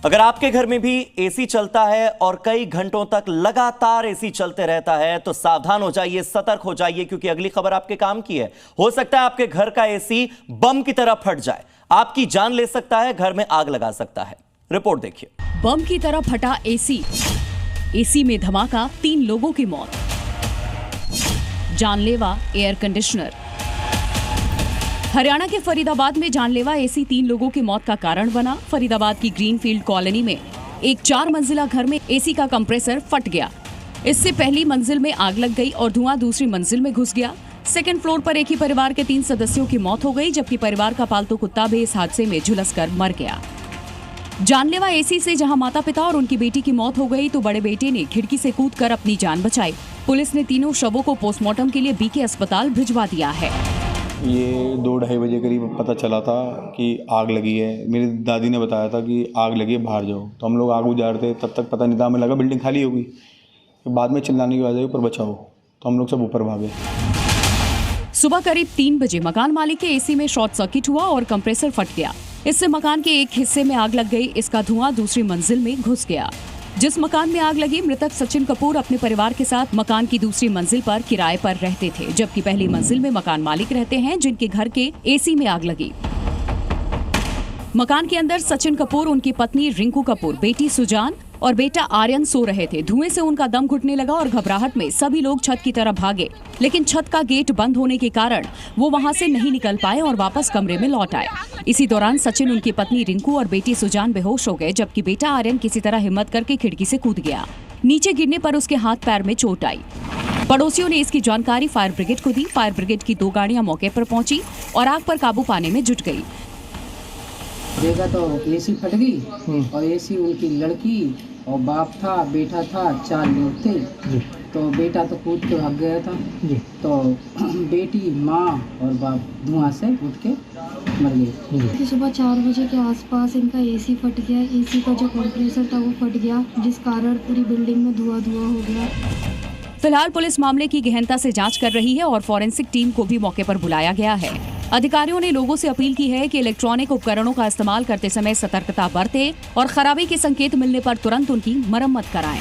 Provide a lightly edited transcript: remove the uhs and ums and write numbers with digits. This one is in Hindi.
अगर आपके घर में भी एसी चलता है और कई घंटों तक लगातार एसी चलते रहता है तो सावधान हो जाइए, सतर्क हो जाइए, क्योंकि अगली खबर आपके काम की है। हो सकता है आपके घर का एसी बम की तरह फट जाए, आपकी जान ले सकता है, घर में आग लगा सकता है। रिपोर्ट देखिए। बम की तरह फटा एसी में धमाका, 3 लोगों की मौत। जानलेवा एयर कंडीशनर। हरियाणा के फरीदाबाद में जानलेवा एसी 3 लोगों की मौत का कारण बना। फरीदाबाद की ग्रीनफील्ड कॉलोनी में एक 4 मंजिला घर में एसी का कंप्रेसर फट गया। इससे पहली मंजिल में आग लग गई और धुआं दूसरी मंजिल में घुस गया। सेकंड फ्लोर पर एक ही परिवार के 3 सदस्यों की मौत हो गई, जबकि परिवार का पालतू कुत्ता भी इस हादसे में झुलसकर मर गया। जानलेवा एसी से जहां माता पिता और उनकी बेटी की मौत हो गई, तो बड़े बेटे ने खिड़की से कूदकर अपनी जान बचाई। पुलिस ने तीनों शवों को पोस्टमार्टम के लिए बीके अस्पताल भिजवा दिया है। ये 2-2:30 बजे करीब पता चला था कि आग लगी है। मेरी दादी ने बताया था कि आग लगी है, बाहर जाओ। तो हम लोग आग बुझा रहे थे, तब तक पता नहीं था, हमें लगा बिल्डिंग खाली होगी। बाद में चिल्लाने की आवाज़ आई, ऊपर बचाओ, तो हम लोग सब ऊपर भागे। सुबह करीब 3 बजे मकान मालिक के एसी में शॉर्ट सर्किट हुआ और कंप्रेसर फट गया। इससे मकान के एक हिस्से में आग लग गई। इसका धुआं दूसरी मंजिल में घुस गया। जिस मकान में आग लगी, मृतक सचिन कपूर अपने परिवार के साथ मकान की दूसरी मंजिल पर किराए पर रहते थे, जबकि पहली मंजिल में मकान मालिक रहते हैं, जिनके घर के एसी में आग लगी। मकान के अंदर सचिन कपूर, उनकी पत्नी रिंकू कपूर, बेटी सुजान और बेटा आर्यन सो रहे थे। धुएं से उनका दम घुटने लगा और घबराहट में सभी लोग छत की तरफ भागे, लेकिन छत का गेट बंद होने के कारण वो वहां से नहीं निकल पाए और वापस कमरे में लौट आए। इसी दौरान सचिन, उनकी पत्नी रिंकू और बेटी सुजान बेहोश हो गए, जबकि बेटा आर्यन किसी तरह हिम्मत करके खिड़की से कूद गया। नीचे गिरने पर उसके हाथ पैर में चोट आई। पड़ोसियों ने इसकी जानकारी फायर ब्रिगेड को दी। फायर ब्रिगेड की 2 गाड़ियां मौके पर पहुंची और आग पर काबू पाने में जुट गई। देखा तो एसी फट गई और एसी उनकी लड़की और बाप था, बेटा था, 4 लोग थे। तो बेटा तो कूद के भाग गया था, तो बेटी, माँ और बाप धुआं से उठ के मर गए। सुबह 4 बजे के आसपास इनका एसी फट गया। एसी का जो कंप्रेसर था वो फट गया, जिस कारण पूरी बिल्डिंग में धुआं हो गया। फिलहाल पुलिस मामले की गहनता से जांच कर रही है और फॉरेंसिक टीम को भी मौके पर बुलाया गया है। अधिकारियों ने लोगों से अपील की है कि इलेक्ट्रॉनिक उपकरणों का इस्तेमाल करते समय सतर्कता बरतें और खराबी के संकेत मिलने पर तुरंत उनकी मरम्मत कराएं।